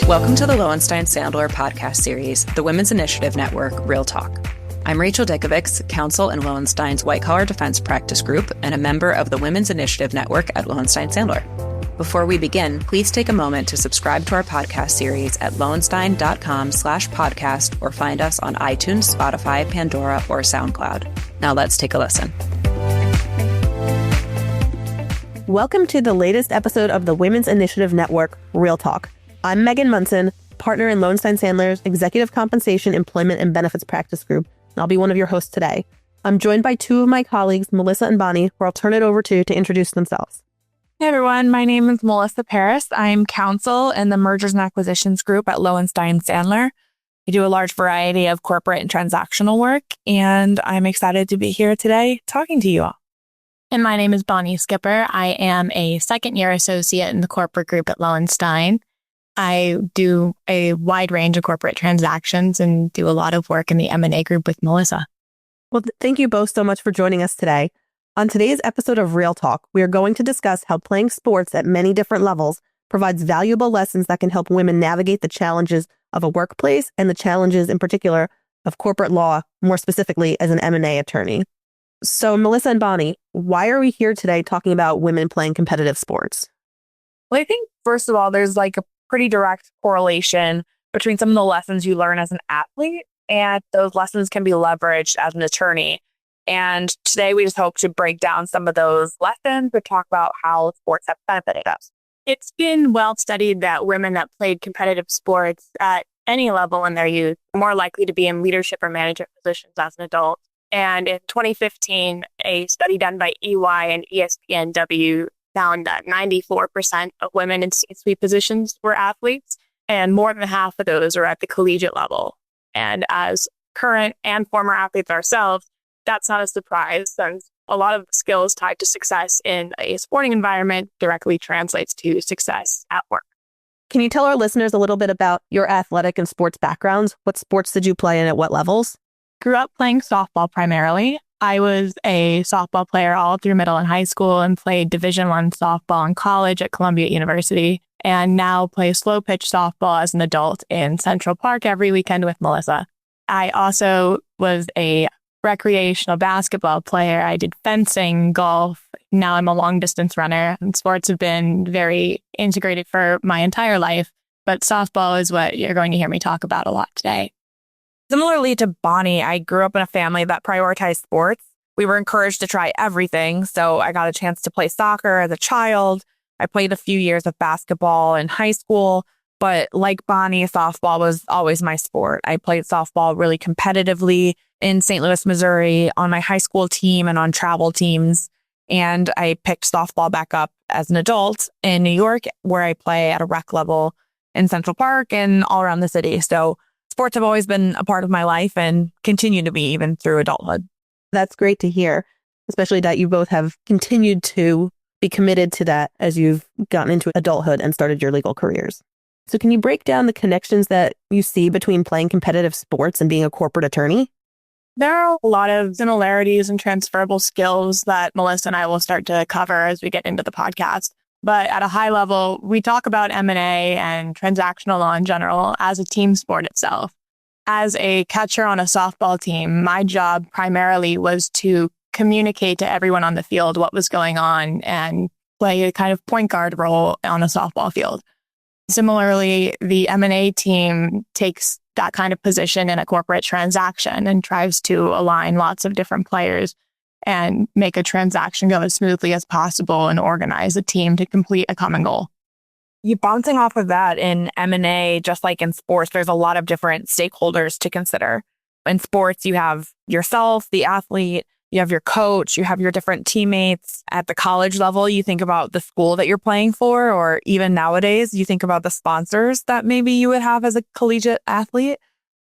Welcome to the Lowenstein Sandler podcast series, the Women's Initiative Network, Real Talk. I'm Rachel Dickovics, Counsel in Lowenstein's White Collar Defense Practice Group and a member of the Women's Initiative Network at Lowenstein Sandler. Before we begin, please take a moment to subscribe to our podcast series at lowenstein.com/podcast or find us on iTunes, Spotify, Pandora, or SoundCloud. Now let's take a listen. Welcome to the latest episode of the Women's Initiative Network, Real Talk. I'm Megan Monson, partner in Lowenstein Sandler's Executive Compensation, Employment, and Benefits Practice Group, and I'll be one of your hosts today. I'm joined by two of my colleagues, Melissa and Bonnie, who I'll turn it over to introduce themselves. Hey everyone, my name is Melissa Paris. I'm Counsel in the Mergers and Acquisitions Group at Lowenstein Sandler. I do a large variety of corporate and transactional work, and I'm excited to be here today talking to you all. And my name is Bonnie Schipper. I am a second-year associate in the corporate group at Lowenstein. I do a wide range of corporate transactions and do a lot of work in the M&A group with Melissa. Well, thank you both so much for joining us today. On today's episode of Real Talk, we are going to discuss how playing sports at many different levels provides valuable lessons that can help women navigate the challenges of a workplace and the challenges in particular of corporate law, more specifically as an M&A attorney. So Melissa and Bonnie, why are we here today talking about women playing competitive sports? Well, I think, first of all, there's like a pretty direct correlation between some of the lessons you learn as an athlete and those lessons can be leveraged as an attorney. And today we just hope to break down some of those lessons and talk about how sports have benefited us. It's been well studied that women that played competitive sports at any level in their youth are more likely to be in leadership or management positions as an adult. And in 2015, a study done by EY and ESPNW found that 94% of women in C-suite positions were athletes, and more than half of those are at the collegiate level. And as current and former athletes ourselves, that's not a surprise, since a lot of the skills tied to success in a sporting environment directly translates to success at work. Can you tell our listeners a little bit about your athletic and sports backgrounds? What sports did you play and at what levels? Grew up playing softball primarily. I was a softball player all through middle and high school and played Division I softball in college at Columbia University, and now play slow pitch softball as an adult in Central Park every weekend with Melissa. I also was a recreational basketball player. I did fencing, golf. Now I'm a long distance runner, and sports have been very integrated for my entire life, but softball is what you're going to hear me talk about a lot today. Similarly to Bonnie, I grew up in a family that prioritized sports. We were encouraged to try everything, so I got a chance to play soccer as a child. I played a few years of basketball in high school, but like Bonnie, softball was always my sport. I played softball really competitively in St. Louis, Missouri, on my high school team and on travel teams. And I picked softball back up as an adult in New York, where I play at a rec level in Central Park and all around the city. So sports have always been a part of my life and continue to be even through adulthood. That's great to hear, especially that you both have continued to be committed to that as you've gotten into adulthood and started your legal careers. So can you break down the connections that you see between playing competitive sports and being a corporate attorney? There are a lot of similarities and transferable skills that Melissa and I will start to cover as we get into the podcast. But at a high level, we talk about M&A and transactional law in general as a team sport itself. As a catcher on a softball team, my job primarily was to communicate to everyone on the field what was going on and play a kind of point guard role on a softball field. Similarly, the M&A team takes that kind of position in a corporate transaction and tries to align lots of different players and make a transaction go as smoothly as possible and organize a team to complete a common goal. You bouncing off of that in M&A, just like in sports, there's a lot of different stakeholders to consider. In sports, you have yourself, the athlete, you have your coach, you have your different teammates. At the college level, you think about the school that you're playing for, or even nowadays, you think about the sponsors that maybe you would have as a collegiate athlete.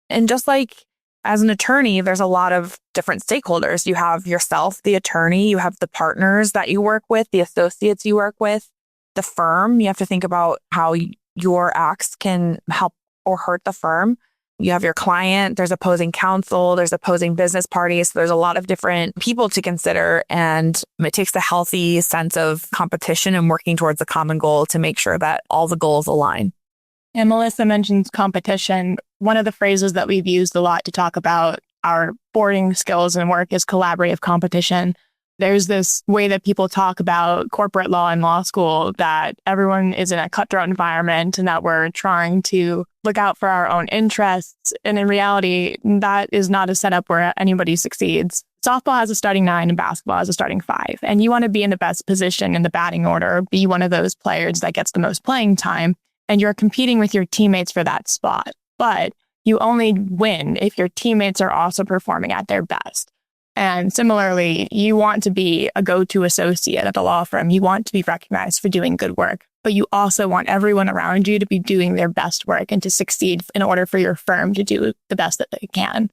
And just like as an attorney, there's a lot of different stakeholders. You have yourself, the attorney, you have the partners that you work with, the associates you work with, the firm. You have to think about how your acts can help or hurt the firm. You have your client, there's opposing counsel, there's opposing business parties. So there's a lot of different people to consider. And it takes a healthy sense of competition and working towards a common goal to make sure that all the goals align. And Melissa mentions competition. One of the phrases that we've used a lot to talk about our boarding skills and work is collaborative competition. There's this way that people talk about corporate law and law school, that everyone is in a cutthroat environment and that we're trying to look out for our own interests. And in reality, that is not a setup where anybody succeeds. Softball has a starting 9 and basketball has a starting 5. And you want to be in the best position in the batting order, be one of those players that gets the most playing time. And you're competing with your teammates for that spot. But you only win if your teammates are also performing at their best. And similarly, you want to be a go-to associate at a law firm. You want to be recognized for doing good work, but you also want everyone around you to be doing their best work and to succeed in order for your firm to do the best that they can.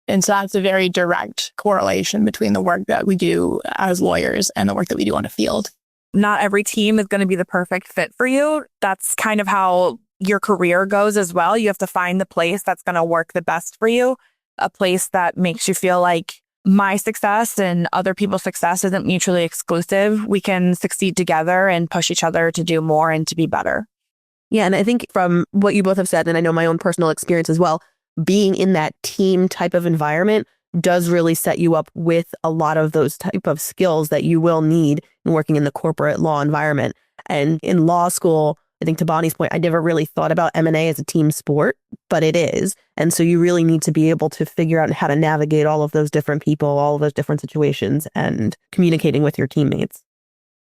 And so that's a very direct correlation between the work that we do as lawyers and the work that we do on a field. Not every team is going to be the perfect fit for you. That's kind of how your career goes as well. You have to find the place that's going to work the best for you, a place that makes you feel like my success and other people's success isn't mutually exclusive. We can succeed together and push each other to do more and to be better. Yeah. And I think from what you both have said, and I know my own personal experience as well, being in that team type of environment does really set you up with a lot of those type of skills that you will need in working in the corporate law environment. And in law school, I think to Bonnie's point, I never really thought about M&A as a team sport, but it is. And so you really need to be able to figure out how to navigate all of those different people, all of those different situations, and communicating with your teammates.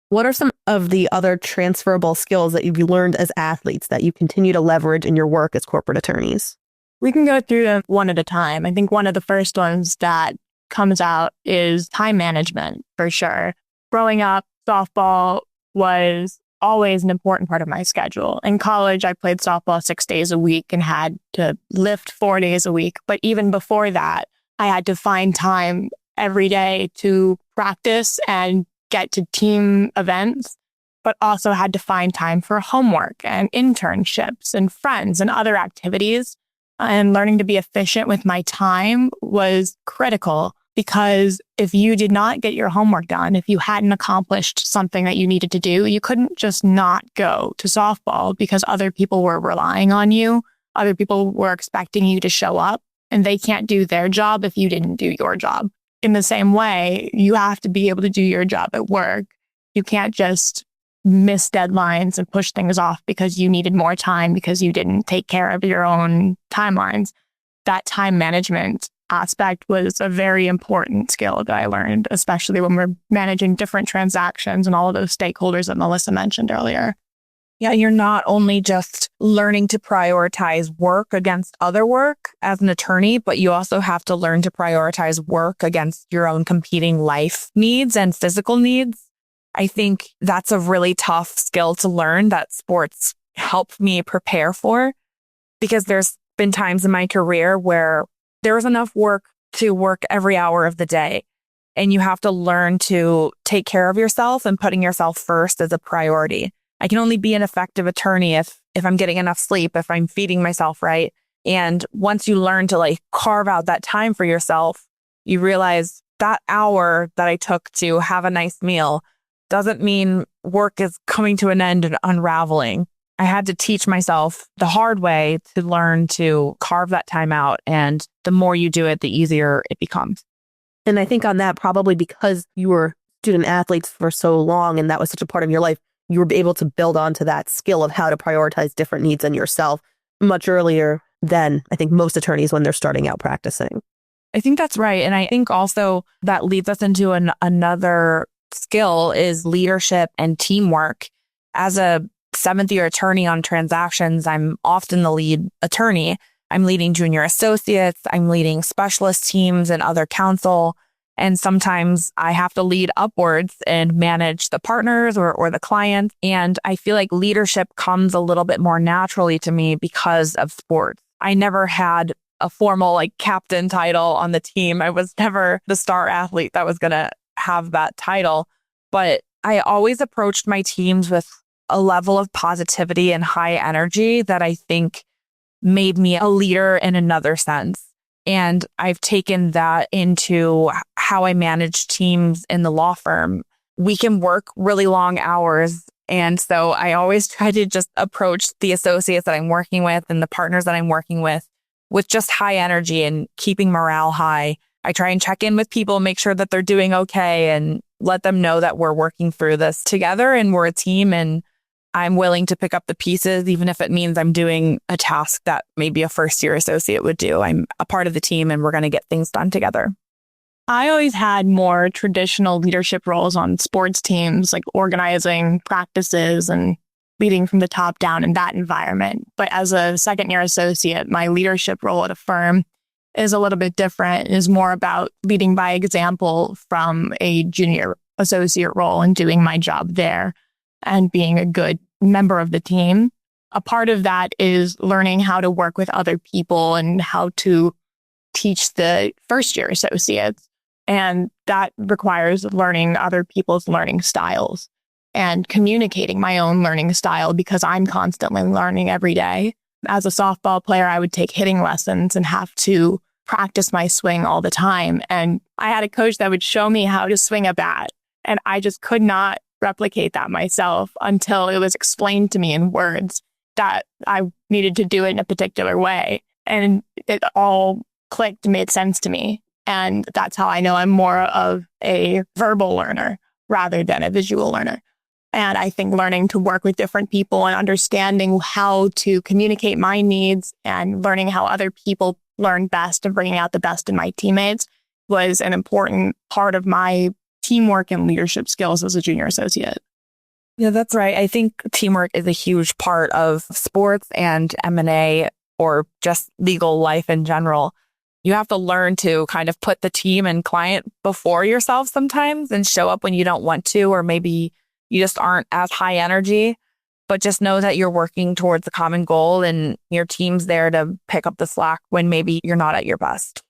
What are some of the other transferable skills that you've learned as athletes that you continue to leverage in your work as corporate attorneys? We can go through them one at a time. I think one of the first ones that comes out is time management, for sure. Growing up, softball was always an important part of my schedule. In college, I played softball 6 days a week and had to lift 4 days a week. But even before that, I had to find time every day to practice and get to team events, but also had to find time for homework and internships and friends and other activities. And learning to be efficient with my time was critical, because if you did not get your homework done, if you hadn't accomplished something that you needed to do, you couldn't just not go to softball because other people were relying on you. Other people were expecting you to show up, and they can't do their job if you didn't do your job. In the same way, you have to be able to do your job at work. You can't just miss deadlines and push things off because you needed more time because you didn't take care of your own timelines. That time management aspect was a very important skill that I learned, especially when we're managing different transactions and all of those stakeholders that Melissa mentioned earlier. Yeah, you're not only just learning to prioritize work against other work as an attorney, but you also have to learn to prioritize work against your own competing life needs and physical needs. I think that's a really tough skill to learn that sports helped me prepare for, because there's been times in my career where there was enough work to work every hour of the day. And you have to learn to take care of yourself, and putting yourself first as a priority. I can only be an effective attorney if I'm getting enough sleep, if I'm feeding myself right. And once you learn to carve out that time for yourself, you realize that hour that I took to have a nice meal doesn't mean work is coming to an end and unraveling. I had to teach myself the hard way to learn to carve that time out. And the more you do it, the easier it becomes. And I think on that, probably because you were student athletes for so long and that was such a part of your life, you were able to build onto that skill of how to prioritize different needs in yourself much earlier than I think most attorneys when they're starting out practicing. I think that's right. And I think also that leads us into another skill is leadership and teamwork. As a seventh year attorney on transactions, I'm often the lead attorney. I'm leading junior associates. I'm leading specialist teams and other counsel. And sometimes I have to lead upwards and manage the partners or the clients. And I feel like leadership comes a little bit more naturally to me because of sports. I never had a formal captain title on the team. I was never the star athlete that was going to have that title. But I always approached my teams with a level of positivity and high energy that I think made me a leader in another sense. And I've taken that into how I manage teams in the law firm. We can work really long hours. And so I always try to just approach the associates that I'm working with and the partners that I'm working with just high energy and keeping morale high. I try and check in with people, make sure that they're doing okay, and let them know that we're working through this together and we're a team, and I'm willing to pick up the pieces, even if it means I'm doing a task that maybe a first-year associate would do. I'm a part of the team and we're going to get things done together. I always had more traditional leadership roles on sports teams, like organizing practices and leading from the top down in that environment. But as a second-year associate, my leadership role at a firm is a little bit different. It is more about leading by example from a junior associate role and doing my job there and being a good member of the team. A part of that is learning how to work with other people and how to teach the first-year associates. And that requires learning other people's learning styles and communicating my own learning style because I'm constantly learning every day. As a softball player, I would take hitting lessons and have to practice my swing all the time. And I had a coach that would show me how to swing a bat. And I just could not replicate that myself until it was explained to me in words that I needed to do it in a particular way. And it all clicked and made sense to me. And that's how I know I'm more of a verbal learner rather than a visual learner. And I think learning to work with different people and understanding how to communicate my needs and learning how other people learn best and bringing out the best in my teammates was an important part of my teamwork and leadership skills as a junior associate. Yeah, that's right. I think teamwork is a huge part of sports and M&A or just legal life in general. You have to learn to kind of put the team and client before yourself sometimes and show up when you don't want to, or maybe you just aren't as high energy, but just know that you're working towards a common goal and your team's there to pick up the slack when maybe you're not at your best.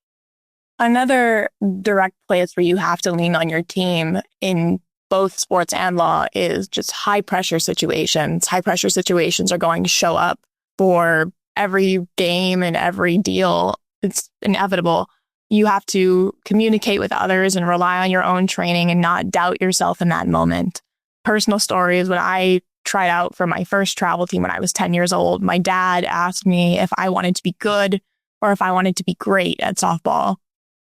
Another direct place where you have to lean on your team in both sports and law is just high pressure situations. High pressure situations are going to show up for every game and every deal. It's inevitable. You have to communicate with others and rely on your own training and not doubt yourself in that moment. Personal stories, when I tried out for my first travel team when I was 10 years old, my dad asked me if I wanted to be good or if I wanted to be great at softball.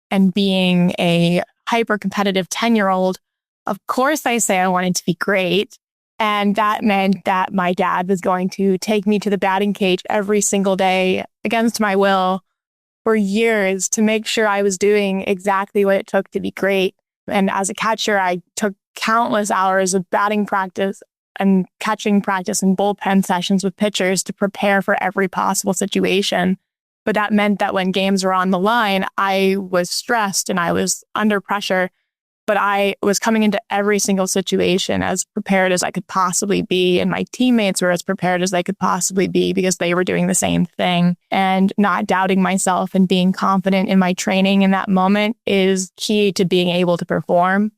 And being a hyper competitive 10-year-old, of course I say I wanted to be great. And that meant that my dad was going to take me to the batting cage every single day against my will for years to make sure I was doing exactly what it took to be great. And as a catcher, I took countless hours of batting practice and catching practice and bullpen sessions with pitchers to prepare for every possible situation. But that meant that when games were on the line, I was stressed and I was under pressure. But I was coming into every single situation as prepared as I could possibly be. And my teammates were as prepared as they could possibly be because they were doing the same thing. And not doubting myself and being confident in my training in that moment is key to being able to perform.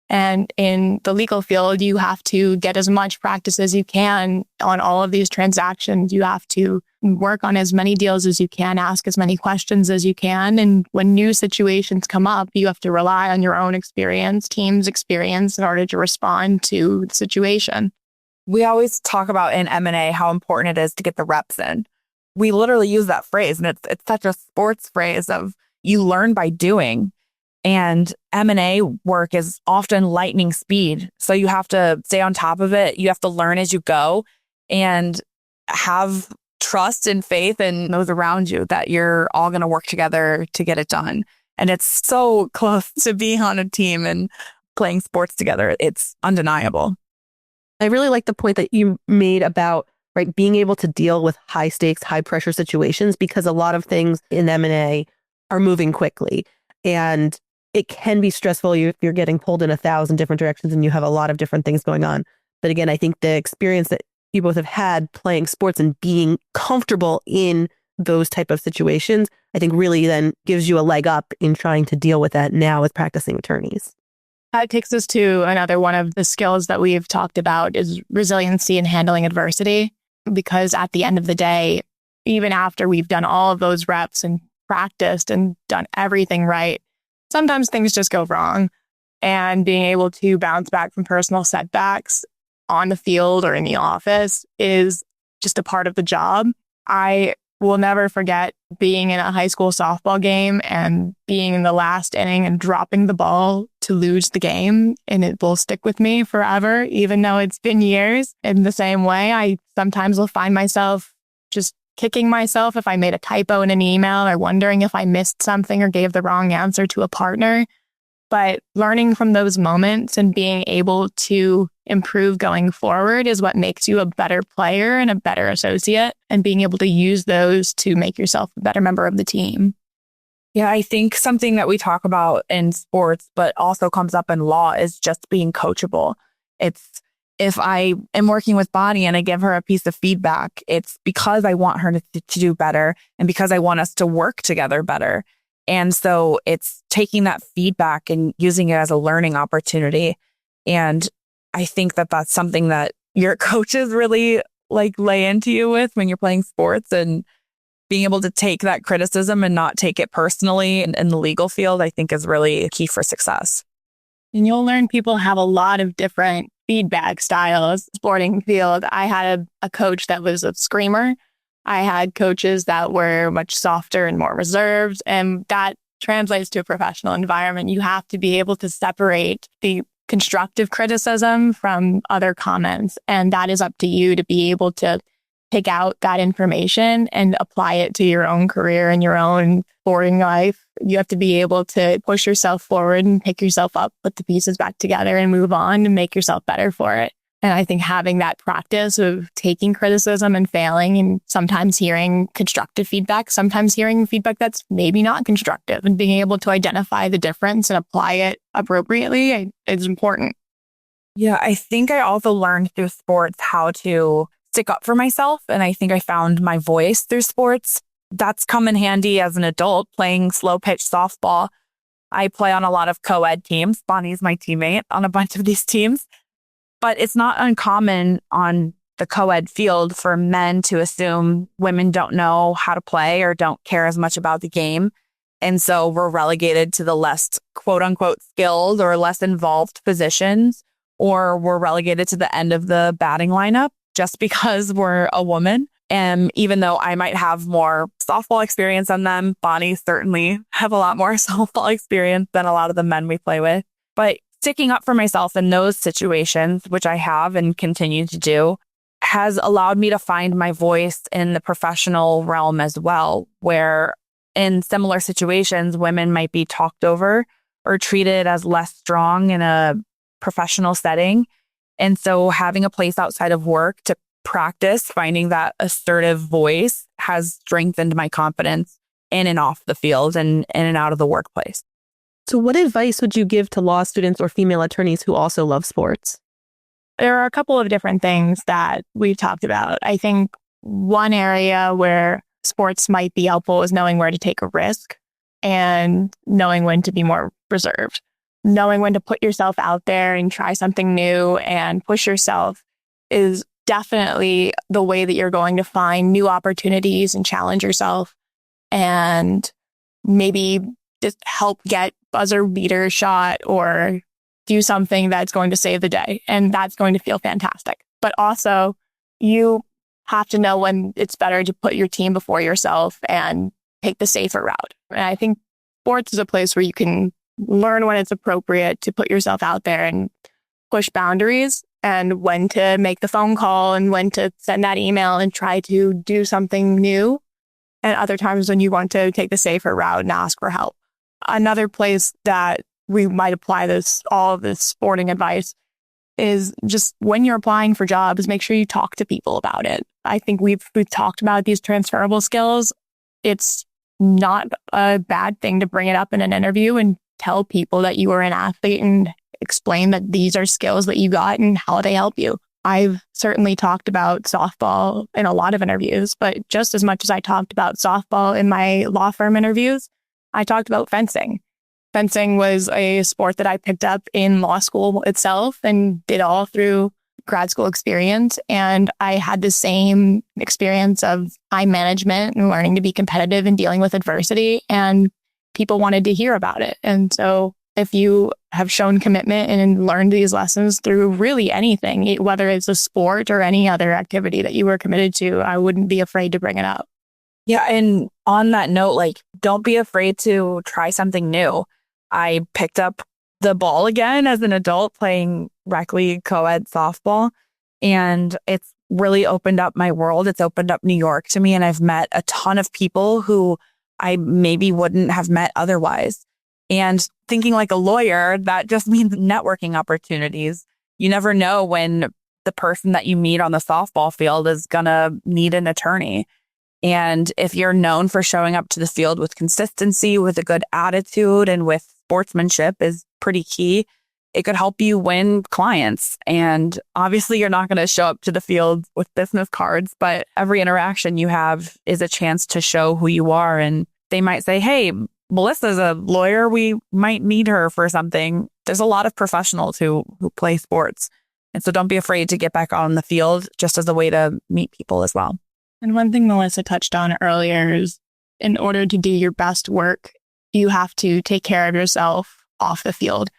And in the legal field, you have to get as much practice as you can on all of these transactions. You have to work on as many deals as you can, ask as many questions as you can. And when new situations come up, you have to rely on your own experience, team's experience in order to respond to the situation. We always talk about in M&A how important it is to get the reps in. We literally use that phrase, and it's such a sports phrase of you learn by doing. And M&A work is often lightning speed. So you have to stay on top of it. You have to learn as you go and have trust and faith in those around you that you're all going to work together to get it done. And it's so close to being on a team and playing sports together. It's undeniable. I really like the point that you made about being able to deal with high stakes, high pressure situations, because a lot of things in M&A are moving quickly. And it can be stressful if you're getting pulled in 1,000 different directions and you have a lot of different things going on. But again, I think the experience that you both have had playing sports and being comfortable in those type of situations, I think really then gives you a leg up in trying to deal with that now with practicing attorneys. That takes us to another one of the skills that we've talked about is resiliency and handling adversity. Because at the end of the day, even after we've done all of those reps and practiced and done everything right, sometimes things just go wrong. And being able to bounce back from personal setbacks on the field or in the office is just a part of the job. I will never forget being in a high school softball game and being in the last inning and dropping the ball to lose the game. And it will stick with me forever, even though it's been years. In the same way, I sometimes will find myself just kicking myself if I made a typo in an email or wondering if I missed something or gave the wrong answer to a partner. But learning from those moments and being able to improve going forward is what makes you a better player and a better associate, and being able to use those to make yourself a better member of the team. Yeah, I think something that we talk about in sports, but also comes up in law, is just being coachable. It's if I am working with Bonnie and I give her a piece of feedback, it's because I want her to do better and because I want us to work together better. And so it's taking that feedback and using it as a learning opportunity. And I think that that's something that your coaches really lay into you with when you're playing sports, and being able to take that criticism and not take it personally in the legal field, I think is really key for success. And you'll learn people have a lot of different feedback styles. Sporting field, I had a coach that was a screamer. I had coaches that were much softer and more reserved, and that translates to a professional environment. You have to be able to separate the constructive criticism from other comments, and that is up to you to be able to pick out that information and apply it to your own career and your own sporting life. You have to be able to push yourself forward and pick yourself up, put the pieces back together and move on and make yourself better for it. And I think having that practice of taking criticism and failing, and sometimes hearing constructive feedback, sometimes hearing feedback that's maybe not constructive, and being able to identify the difference and apply it appropriately is important. Yeah, I think I also learned through sports how to stick up for myself. And I think I found my voice through sports. That's come in handy as an adult playing slow pitch softball. I play on a lot of co-ed teams. Bonnie's my teammate on a bunch of these teams. But it's not uncommon on the co-ed field for men to assume women don't know how to play or don't care as much about the game. And so we're relegated to the less quote unquote skilled or less involved positions, or we're relegated to the end of the batting lineup just because we're a woman. And even though I might have more softball experience than them, Bonnie certainly have a lot more softball experience than a lot of the men we play with. But sticking up for myself in those situations, which I have and continue to do, has allowed me to find my voice in the professional realm as well, where in similar situations, women might be talked over or treated as less strong in a professional setting. And so having a place outside of work to practice finding that assertive voice has strengthened my confidence in and off the field and in and out of the workplace. So what advice would you give to law students or female attorneys who also love sports? There are a couple of different things that we've talked about. I think one area where sports might be helpful is knowing where to take a risk and knowing when to be more reserved. Knowing when to put yourself out there and try something new and push yourself is definitely the way that you're going to find new opportunities and challenge yourself, and maybe just help get buzzer beater shot or do something that's going to save the day. And that's going to feel fantastic. But also, you have to know when it's better to put your team before yourself and take the safer route. And I think sports is a place where you can learn when it's appropriate to put yourself out there and push boundaries, and when to make the phone call and when to send that email and try to do something new. And other times when you want to take the safer route and ask for help. Another place that we might apply all of this sporting advice is just when you're applying for jobs, make sure you talk to people about it. I think we've talked about these transferable skills. It's not a bad thing to bring it up in an interview and tell people that you are an athlete and explain that these are skills that you got and how they help you. I've certainly talked about softball in a lot of interviews, but just as much as I talked about softball in my law firm interviews, I talked about fencing. Fencing was a sport that I picked up in law school itself and did all through grad school experience. And I had the same experience of time management and learning to be competitive and dealing with adversity. And people wanted to hear about it. And so if you have shown commitment and learned these lessons through really anything, whether it's a sport or any other activity that you were committed to, I wouldn't be afraid to bring it up. Yeah. And on that note, like, don't be afraid to try something new. I picked up the ball again as an adult playing rec league co-ed softball. And it's really opened up my world. It's opened up New York to me. And I've met a ton of people who I maybe wouldn't have met otherwise. And thinking like a lawyer, that just means networking opportunities. You never know when the person that you meet on the softball field is going to need an attorney. And if you're known for showing up to the field with consistency, with a good attitude, and with sportsmanship is pretty key, it could help you win clients. And obviously, you're not going to show up to the field with business cards, but every interaction you have is a chance to show who you are. And they might say, hey, Melissa's a lawyer. We might need her for something. There's a lot of professionals who play sports. And so don't be afraid to get back on the field just as a way to meet people as well. And one thing Melissa touched on earlier is in order to do your best work, you have to take care of yourself off the field.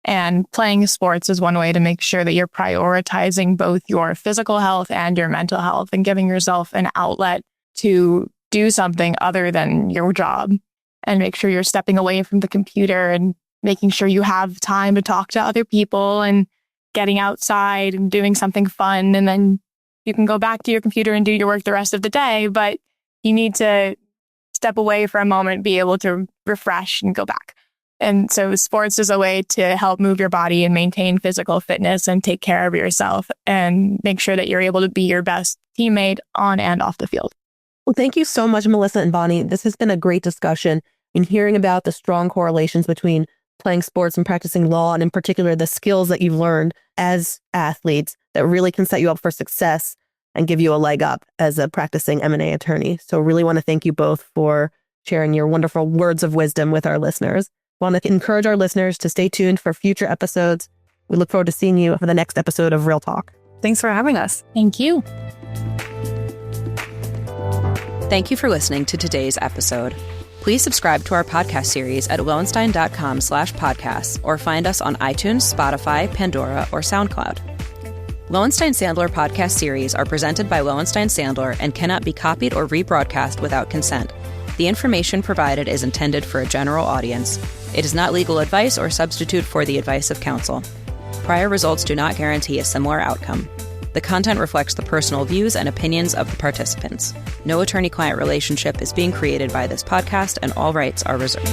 And playing sports is one way to make sure that you're prioritizing both your physical health and your mental health and giving yourself an outlet to do something other than your job, and make sure you're stepping away from the computer and making sure you have time to talk to other people and getting outside and doing something fun. And then you can go back to your computer and do your work the rest of the day, but you need to step away for a moment, be able to refresh and go back. And so sports is a way to help move your body and maintain physical fitness and take care of yourself and make sure that you're able to be your best teammate on and off the field. Well, thank you so much, Melissa and Bonnie. This has been a great discussion in hearing about the strong correlations between playing sports and practicing law, and in particular, the skills that you've learned as athletes that really can set you up for success and give you a leg up as a practicing M&A attorney. So really want to thank you both for sharing your wonderful words of wisdom with our listeners. Want to encourage our listeners to stay tuned for future episodes. We look forward to seeing you for the next episode of Real Talk. Thanks for having us. Thank you. Thank you for listening to today's episode. Please subscribe to our podcast series at lowenstein.com/podcasts or find us on iTunes, Spotify, Pandora, or SoundCloud. Lowenstein Sandler podcast series are presented by Lowenstein Sandler and cannot be copied or rebroadcast without consent. The information provided is intended for a general audience. It is not legal advice or substitute for the advice of counsel. Prior results do not guarantee a similar outcome. The content reflects the personal views and opinions of the participants. No attorney-client relationship is being created by this podcast, and all rights are reserved.